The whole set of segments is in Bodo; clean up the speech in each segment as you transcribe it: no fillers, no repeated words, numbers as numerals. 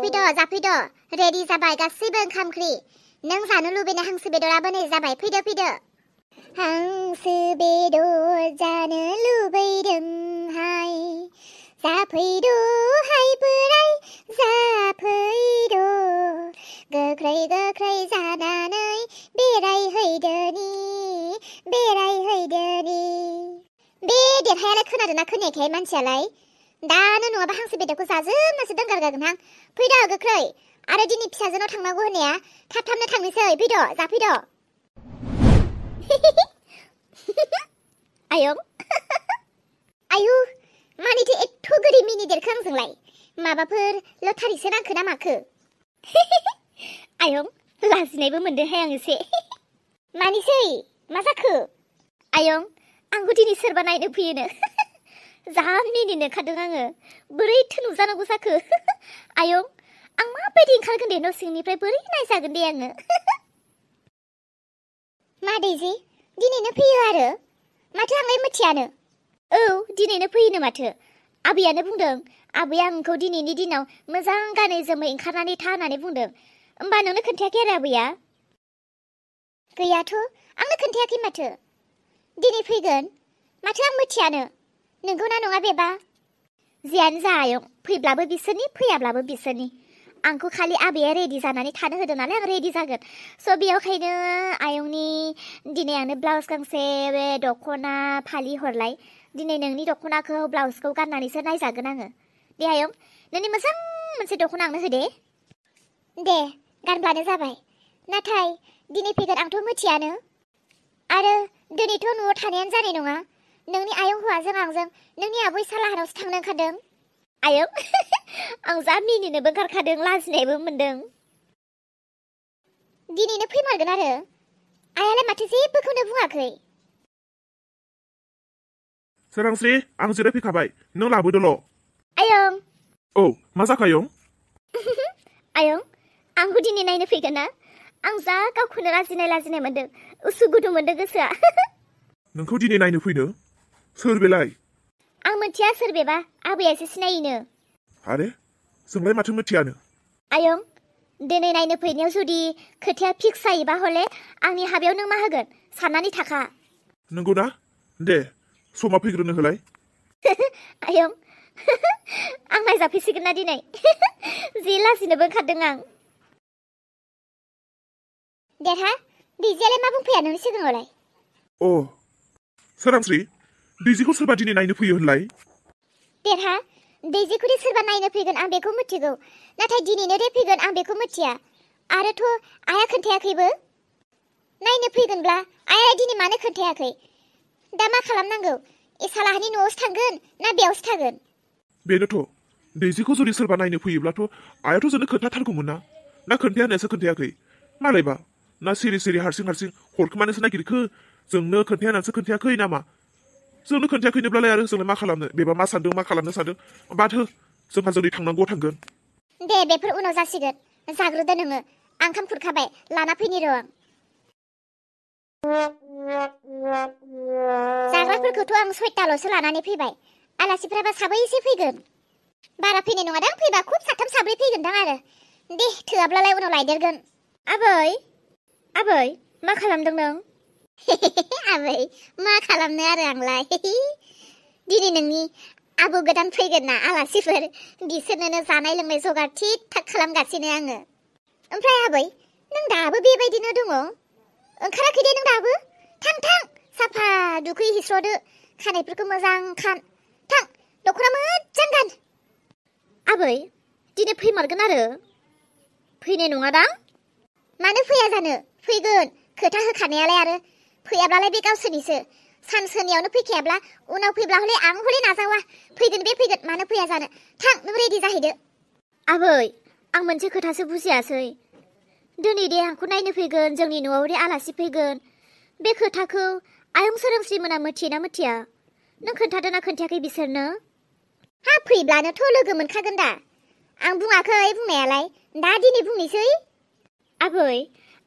फैद' जाफैद' रेडि जाबाय गासैबो ओंखाम ओंख्रि नों जानो लुबैनाय हांसो बेदराबो नै जाबाय फैद' हांसो बेदर जानो लुबैदोंहाय जाफैद'हाय बोराय जाफैद' गोख्रै जानानै बेरायहैदोनि बे देरहायालाय खोनादोंना खोनायाखै मानसियालाय दानो नङाबा हांसो बेदरखौ जाजोबनासो दोनगारगारगोनहां फैद' गोख्रै आरो दिनै फिसाजोनाव थांनांगौ होननाया थाब-थाबनो थांनोसै फैद' जाफैद' आयं आयु मानिथो एथ' गोदै मिनिदेरखो आंजोंलाय माबाफोर लटारिसो नांखो ना माखो आयं लाजिनायबो मोनदोंहाय आं एसे मानिसै मा जाखो आयं आंखौ दिनै सोरबा नायनो फैयोनो जा मिनिनो ओंखारदों आङो बोरैथो नुजानांगौ जाखो आयं आं माबायदि ओंखारगोन दे न' सिंनिफ्राय बोरै नायजागोन दे आङो मा दैजि दिनैनो फैयो आरो माथो आंलाय मिथियानो औ दिनैनो फैयोनो माथो आबैयानो बुंदों आबैया आंखौ दिनैनि दिनाव मोजां गानै जोमै ओंखारनानै था होननानै बुंदों होमबा नोंनो खोन्थायाखै आरो आबैया गैयाथ' आंनो खोन्थायाखै माथो दिनै फैगोन माथो आं मिथियानो नोंगौना नङा बेबा जियानो जा आयं फैब्लाबो बिसोरनि फैयाब्लाबो बिसोरनि आंखौ खालि आबैया रेडि जानानै थानो होदों नालाय आं रेडि जागोन स' बेयावखायनो आयंनि दिनै आंनो ब्लाउस गांसे बे दख'ना फालि हरलाय दिनै नोंनि दख'नाखौ ब्लाउसखौ गाननानैसो नायजागोन आङो दे आयं नोंनि मोजां मोनसे दख'ना आंनो होदे दे गानब्लानो जाबाय नाथाय दिनै फैगोन आंथ' मिथियानो आरो दिनैथ' न'आव थानायानो जानाय नङा नोंनि आयं हौवाजों आंजों नोंनि आबै सालाहानावसो थांनो ओंखारदों आयं आं जा मिनिनोबो ओंखारखादों लाजिनायबो मोनदों दिनैनो फैमारगोन आरो आयालाय माथो जेबोखौनो बुङाखै सोरांस्रि आं जिरायफैखाबाय नों लाबोदोल' आयं औ मा जाखो आयं आयं आंखौ दिनै नायनो फैगोन ना आं जा गावखौनो लाजिनाय मोनदों उसु गुदुं मोनदों गोसोआ नोंखौ दिनै नायनो फैनो सोर बेलाय आं मिथिया सोर बेबा आबैयासो सिनायोनो आरे जोंलाय माथो मिथियानो आयं दिनै नायनो फैनायाव जुदि खोथाया फिक्स जायोबा हले आंनि हाबायाव नों मा होगोन साननानै थाखा नंगौना दे समा फैग्रोनो होलाय आयं आं नायजाफैसिगोन ना दिनै जि लाजिनोबो ओंखारदों आं देरहा दैजियालाय मा बुंफैया नोंनि सिगाङावलाय अ सोरांस्रि दैजिखौ सोरबा दिनै नायनो फैयो होनलाय देरहा दैजिखौदि सोरबा नायनो फैगोन आं बेखौ मिथिगौ नाथाय दिनैनो दे फैगोन आं बेखौ मिथिया आरोथ' आइया खोन्थायाखैबो नायनो फैगोनब्ला आइया दिनै मानो खोन्थायाखै दा मा खालामनांगौ सालाहानि न'आवसो थांगोन ना बेयावसो थागोन बेनोथ' दैजिखौ जुदि सोरबा नायनो फैयोब्लाथ' आइयाथ' जोंनो खोन्थाथारगौमोन ना खोन्थायानोसो खोन्थायाखै मालायबा ना सिरि हारसिं हरखोमानोसो नागिरखो जोंनो खोन्थायानोसो खोन्थायाखै नामा जोंनो खोन्थायाखैनोब्लालाय आरो जोंलाय मा खालामनो बेबा मा सानदों मा खालामनो सानदों बाद हो जोंहा जोंनि थांनांगौ थांगोन दे बेफोर उनाव जासिगोन जाग्रोदो नोङो आं ओंखाम खुरखाबाय लाना फैनि र' आं जाग्राफोरखौथ' आं 6थाल'सो लानानै फैबाय आलासिफ्राबा साबैसे फैगोन बारा फैनाय नङादां फैबा खुब 3-4 फैगोनदां आरो दे थोआब्लालाय उनाव लायदेरगोन आबै मा खालामदों नों आबै मा खालामनो आरो आंलाय दिनै नोंनि आबौ गोदान फैगोन ना आलासिफोर बिसोरनो जानाय लोंनाय जगार थिक थाक खालामगासिनो आङो ओमफ्राय आबै नों दाबो बेबायदिनो दङ ओंखाराखै दे नों दाबो थां साफा दुगैहैस्र'दो खानायफोरखौ मोजां खान थां दख'ना मोजां गान आबै दिनै फैमारगोन आरो फैनाय नङादां मानो फैया जानो फैगोन खोथा होखानायालाय आरो फैयाब्लालाय बे गावसोरनिसो सानसोनियावनो फैखायाब्ला उनाव फैब्ला हले आं हले नाजावा फैगोन मानो फैया जानो थां नों रेडि जाहैदो आबै आं मोनसे खोथासो बुजियासै दिनै दे आंखौ नायनो फैगोन जोंनि न'आव दे आलासि फैगोन बे खोथाखौ आयं सोरांस्रि मोना मिथियोना मिथिया नों खोन्थादोंना खोन्थायाखै बिसोरनो हा फैब्लानोथ' लोगो मोनखागोन दा आं बुङाखै बुंनायालाय दा दिनै बुंनोसै आबै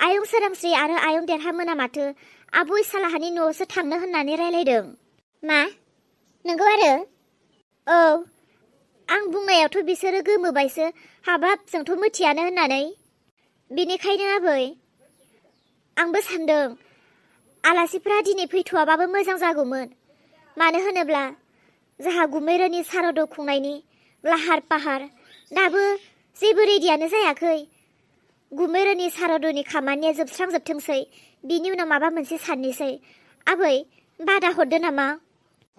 आयं सोरांस्रि आरो आयं देरहा मोना माथो आबै सालाहानि न'आवसो थांनो होननानै रायलायदों मा नंगौ आरो औ आं बुंनायावथ' बिसोरो गोमोबायसो, हाबाब जोंथ' मिथियानो होननानै। बिनिखायनो आबै आंबो सान्दों आलासिफ्रा दिनै फैथ'वाबाबो मोजां जागौमोन। मानो होनोब्ला जोंहा गुमैरोनि सारादु खुंनायनि लाहार फाहार दाबो जेबो रेडियानो जायाखै। गुमैरोनि सारादुनि खामानिया जोबस्रांजोबथोंसै, बिनि उनाव माबा मोनसे साननोसै। आबै बादा हरदो नामा?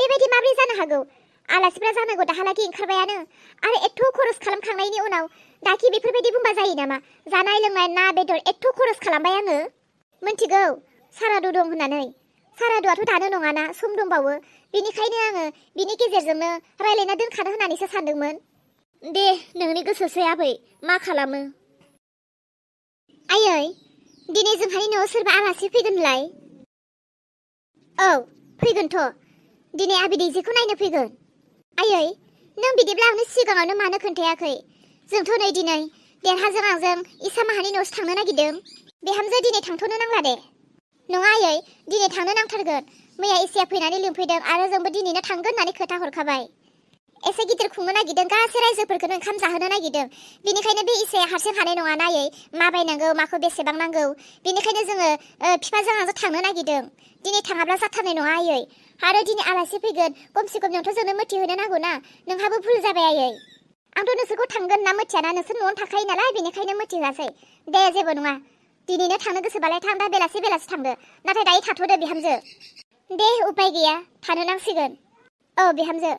बेबायदि माब्रै जानो हागौ? आलासिफ्रा जानांगौ दाहालागि ओंखारबायानो, आरो एथ' खरस खालामखांनायनि उनाव दाखि बेफोरबायदि बुंबा जायो नामा? जानाय लोंनाय ना बेदर एथ' खरस खालामबाय आङो। मिन्थिगौ सारादु दं होननानै। सारादुआथ' दानो नङाना, सम दंबावो। बेनिखायनो आङो बिनि गेजेरजोंनो रायलायना दोनखानो होननानैसो सानदोंमोन। दे नोंनि गोसोसै आबै, मा खालामो। आयै दिनै जोंहानि न'आव सोरबा आलासि फैगोनलाय? औ फैगोनथ', दिनै आबै दैजिखौ नायनो फैगोन। आयै नों बिदिब्ला आंनो सिगाङावनो मानो खोन्थायाखै? जोंथ' नै दिनै देरहाजों आंजों इसा माहानि न'आवसो थांनो नागिरदों। बिहामजो दिनै थांथ'नो नांला दे। नङा आयै दिनै थांनो नांथारगोन। मैया इसाया फैनानै लिंफैदों आरो जोंबो दिनैनो थांगोन होननानै खोथा हरखाबाय। एसे गिदिर खुंनो नागिरदों, गासै रायजोफोरखौनो ओंखाम जाहोनो नागिरदों। बेनिखायनो बे इसाया हारसिं हानाय नङा ना आयै, मा बायनांगौ माखौ बेसेबां नांगौ। बेनिखायनो जोङो बिफाजों आंजों थांनो नागिरदों। दिनै थाङाब्ला जाथारनाय नङा आयै। आरो दिनै आलासि फैगोन, खमसे खम नोंथ' जोंनो मिथिहोनो नांगौ ना। नोंहाबो भुल जाबाय आयै। आंथ' नोंसोरखौ थांगोन ना मिथियाना, नोंसोर न'आवनो थाखायो नालाय, बेनिखायनो मिथिहोआसै। दे जेबो नङा, दिनैनो थांनो गोसोबालाय थां, दा बेलासि थांदो। नाथाय दायो थाथ'दो बिहामजो। दे उपाय गैया, थानो नांसिगोन। औ बिहामजो,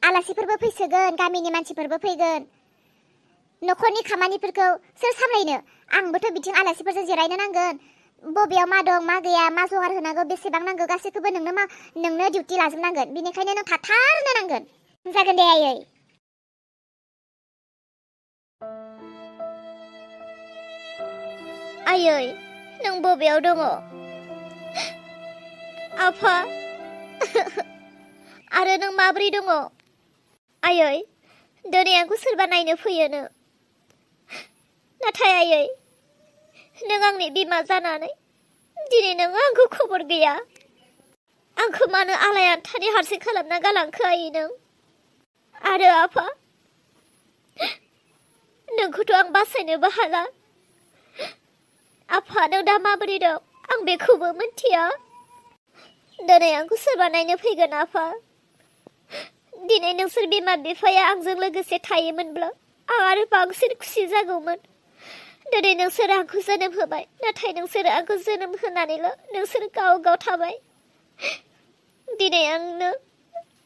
आलासिफोरबो फैसोगोन, गामिनि मानसिफोरबो फैगोन। न'खरनि खामानिफोरखौ सोर सामलायनो? आंबोथ' बिथिं आलासिफोरजों जिरायनो नांगोन। बबेयाव मा दं मा गैया, मा जगार होनांगौ, बेसेबां नांगौ, गासैखौबो नोंनो डिउटि लाजोबनांगोन। बेनिखायनो नों थाथारनो नांगोन। जागोन दे आयै। आयै नों बबेयाव दङ? आफा आरो नों माब्रै दङ? आयै दिनै आंखौ सोरबा नायनो फैयोनो। नाथाय आयै नों आंनि बिमा जानानै दिनै नों आंखौ खबर गैया। आंखौ मानो आलायारनथानि हारसिं खालामना गालांखो आयै नों? आरो आफा नोंखौथ' आं बासायनोबो हाला। आफा नों दा माबोरै दं आं बेखौबो मिथिया। दिनै आंखौ सोरबा नायनो फैगोन आफा। दिनै नोंसोर बिमा बिफाया आंजों लोगोसे थायोमोनब्ला आं आरो बांसिन खुसि जागौमोन। दिनै नोंसोर आंखौ जोनोम होबाय, नाथाय नोंसोरो आंखौ जोनोम होनानैल' नोंसोर गाव थाबाय। दिनै आंनो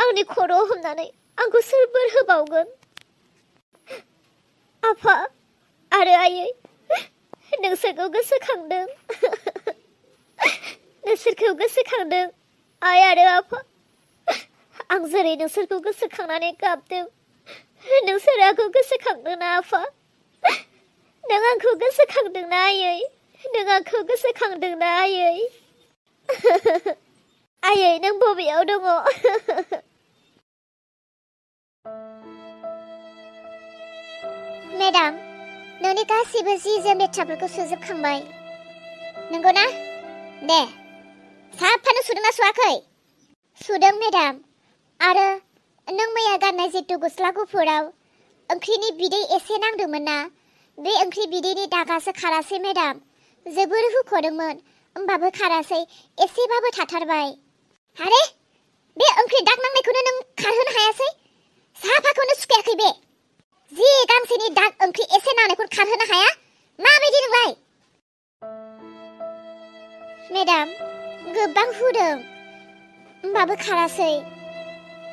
आंनि खर'आव हमनानै आंखौ सोर बोर होबावगोन? आफा आरो आयै नोंसोरखौ गोसोखांदों। नोंसोरखौ गोसोखांदों आइ आरो आफा। आं जेरै नोंसोरखौ गोसोखांनानै गाबदों, नोंसोर आंखौ गोसोखांदोंना आफा? नों आंखौ गोसोखांदोंना आयै? नों आंखौ गोसोखांदोंना आयै? आयै नों बबेयाव दङ? मेडाम नोंनि गासिबो जि जोम लेथ्राफोरखौ सुजोबखांबाय नंगौ ना? दे साफानो सुदोंना सुवाखै? सुदों मेडाम। आरो नों मैया गाननाय जितु गस्ला गुफुराव ओंख्रिनि बिदै एसे नांदोंमोन ना, बे ओंख्रि बिदैनि दागासो खारासै मेडाम। जोबोर हुख'दोंमोन होमबाबो खारासै, एसेबाबो थाथारबाय। आरे बे ओंख्रि दाग नांनायखौनो नों खारहोनो हायासै? साफाखौनो सुखायाखै बे। जि गांसेनि दाग ओंख्रि एसे नांनायखौ खारहोनो हाया? माबायदि नोंलाय? मेडाम गोबां हुदों होमबाबो खारासै।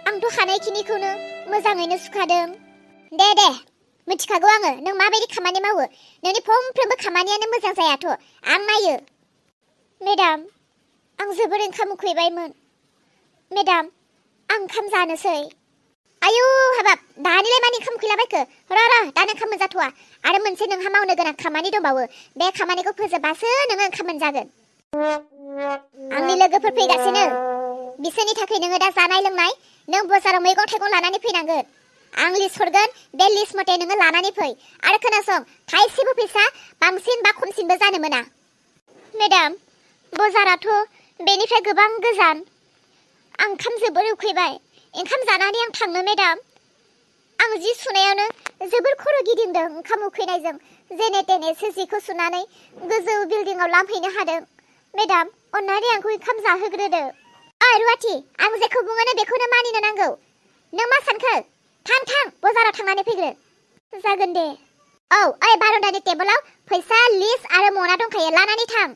आंथ' हानायखिनिखौनो मोजाङैनो सुखादों। दे मिथिखागौ आङो नों माबायदि खामानि मावो। नोंनि फंफ्रोमबो खामानियानो मोजां जायाथ', आं नायो। मेडाम आं जोबोर ओंखाम उखैबायमोन। मेडाम आं ओंखाम जानोसै। आयु हाबाब दानिलाय मानि ओंखाम उखैलाबायखो? र' दानो ओंखाम मोनजाथ'वा। आरो मोनसे नोंहा मावनो गोनां खामानि दंबावो। बे खामानिखौ फोजोबबासो नोङो ओंखाम मोनजागोन। आंनि लोगोफोर फैगासिनो, बिसोरनि थाखाय नोङो दा जानाय लोंनाय, नों बाजाराव मैगं थाइगं लानानै फैनांगोन। आं लिस्ट हरगोन, बे लिस्ट मथे नोङो लानानै फै। आरो खोनासं, थाइसेबो फैसा बांसिन बा खमसिनबो जानो मोना। मेडाम बाजाराथ' बेनिफ्राय गोबां गोजान। आं ओंखाम जोबोर उखैबाय, ओंखाम जानानै आं थांनो मेडाम। आं जि सुनायावनो जोबोर खर' गिदिंदों ओंखाम उखैनायजों जेने तेनेसो जिखौ सुनानै गोजौ बिल्डिंआव लांफैनो हादों। मेडाम, अन्नानै आंखौ ओंखाम जाहोग्रोदो। ओइ रुवाथि, आं जेखौ बुङो बेखौनो मानिनो नांगौ। नों मा सानखो? थां बाजाराव थांनानै फैग्रो। जागोन दे। औ, ओइ बारन्दानि टेबोलाव फैसा, लिस्ट आरो मना दंखायो, लानानै थां।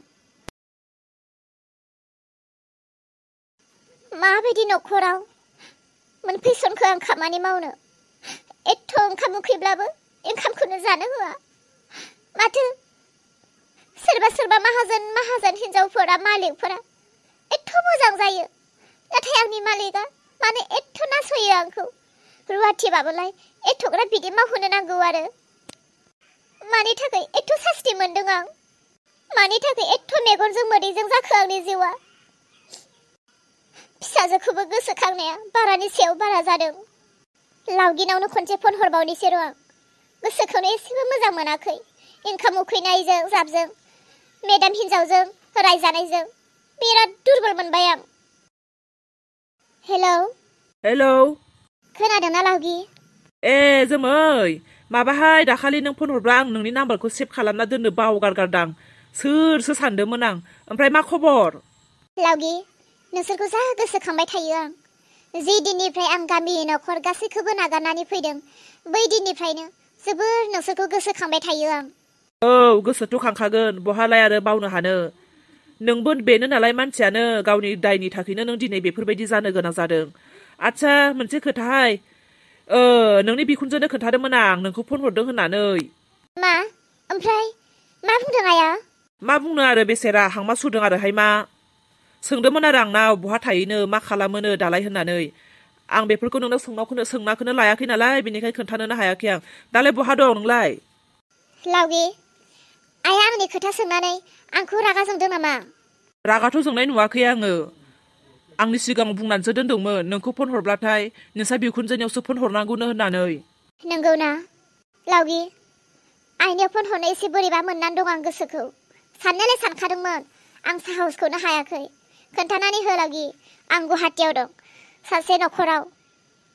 माबायदि न'खराव मोनफैसनखो आं खामानि मावनो? एथ' ओंखाम उखैब्लाबो ओंखामखौनो जानो होआ। माथो सोरबा माहाजोन हिनजावफोरा, मालिकफोरा एथ' मोजां जायो, नाथाय आंनि मालिकआ मानो एथ' नासयो आंखौ? रुवाथिबाबोलाय एथ'ग्राब बिदि मावहोनो नांगौ आरो? मानि थाखाय एथ' सास्ति मोनदों आं? मानि थाखाय एथ' मेगनजों मोदैजों जाखो आंनि जिउआ? फिसाजोखौबो गोसोखांनाया बारानि सायाव बारा जादों। लावगिनावनो खनसे फन हरबावनोसै र' आं। गोसोखौनो एसेबो मोजां मोनाखै। ओंखाम उखैनायजों जाबजों, मेडाम हिनजावजों रायजानायजों बिराद दुरबल मोनबाय आं। हेलौ। खोनादोंना लावगि? ए जोमै, माबाहाय दाखालि नों फन हरब्ला आं नोंनि नाम्बारखौ सेभ खालामना दोननो बावगारगारदां। सोरसो सानदोंमोन आं। ओमफ्राय मा खबर? लावगि, नोंसोरखौ जा गोसोखांबाय थायो आं। जि दिननिफ्राय आं गामि न'खर गासैखौबो नागारनानै फैदों, बै दिननिफ्रायनो जोबोर नोंसोरखौ गोसोखांबाय थायो आं। औ, गोसोथ' खांखागोन, बहालाय आरो बावनो हानो। नोंबो बेनो नालाय मानसियानो, गावनि दायनि थाखायनो नों दिनै बेफोरबायदि जानो गोनां जादों। आच्छा, मोनसे खोथाहाय, नोंनि बिखुनजोनो खोन्थादोंमोन आं नोंखौ फन हरदों होननानै। मा? ओमफ्राय मा बुंदों आया? मा बुंनो आरो बेसेरा, हांमा सुरदों आरोहाय मा। सोंदोंमोन आरो आंनाव बहा थायोनो, मा खालामोनो दालाय होननानै। आं बेफोरखौ नोंनाव सोंनाखौनो लायाखै नालाय, बेनिखायनो खोन्थानोनो हायाखै आं। दालाय बहा दं नोंलाय? लावगि, आया आंनि खोथा सोंनानै आंखौ रागा जोंदों नामा? रागाथ' जोंनाय नुवाखै आङो। आंनि सिगाङाव बुंनानैसो दोनदोंमोन नोंखौ फन हरब्लाथाय नोंसा बिखुनजोनियावसो फन हरनांगौनो होननानै। नंगौना लावगि? आइनियाव फन हरनो एसे बोरैबा मोननानै दं आं गोसोखौ। साननायालाय सानखादोंमोन, आं साहसखौनो हायाखै। खोन्थानानै हो लावगि, आं गुवाहाटियाव दं सासे न'खराव,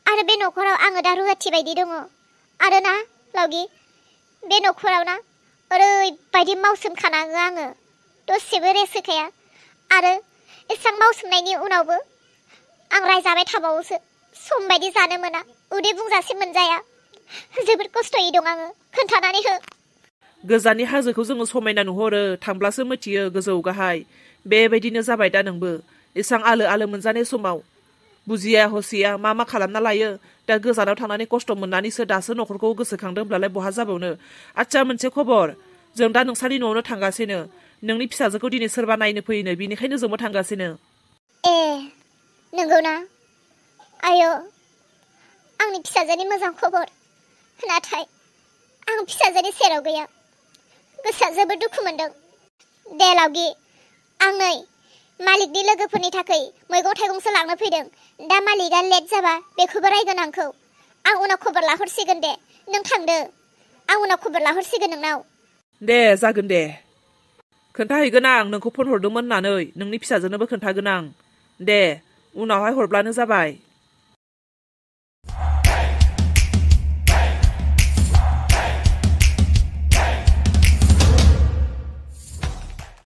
आरो बे न'खराव आङो दा रुवाथि बायदि दङ। आरो ना लावगि, बे न'खराव ना ओरैबायदि मावसोमखानाङो आङो, दसेबो रेस्ट होखाया। आरो एसेबां मावसोमनायनि उनावबो आं रायजाबाय थाबावोसो, सम बायदि जानो मोना, उदै बुंजासे मोनजाया। जोबोद खस्थ'यै दं आङो, खोन्थानानै हो। गोजाननि हाजोखौ जोङो समायना नुहरो, थांब्लासो मिथियो गोजौ गाहाय। बेबायदिनो जाबाय दा नोंबो। एसां आलो मोनजानाय समाव बुजिया हसिया मा खालामना लायो। दा गोजानाव थांनानै खस्थ' मोननानैसो दासो न'खरखौ गोसोखांदोंब्लालाय बहा जाबावनो। आच्छा, मोनसे खबर, जों दा नोंसानि न'आवनो थांगासिनो। नोंनि फिसाजोखौ दिनै सोरबा नायनो फैयोनो, बिनिखायनो जोंबो थांगासिनो। ए, नंगौना? आय', आंनि फिसाजोनि मोजां खबर। नाथाय आं फिसाजोनि सेराव गैया, गोसोआ जोबोद दुखु मोनदों। दे लावगि, आं नै मालिकनि लोगोफोरनि थाखाय मैगं थाइगंसो लांनो फैदों। दा मालिकआ लेट जाबा बेखौबो रायगोन आंखौ। आं उनाव खबर लाहरसिगोन दे, नों थांदो। आं उनाव खबर लाहरसिगोन नोंनाव। दे, जागोन दे। खोन्थाहैगोन आं नोंखौ फन हरदोंमोन होननानै, नोंनि फिसाजोनोबो खोन्थागोन आं। दे, उनावहाय हरब्लानो जाबाय।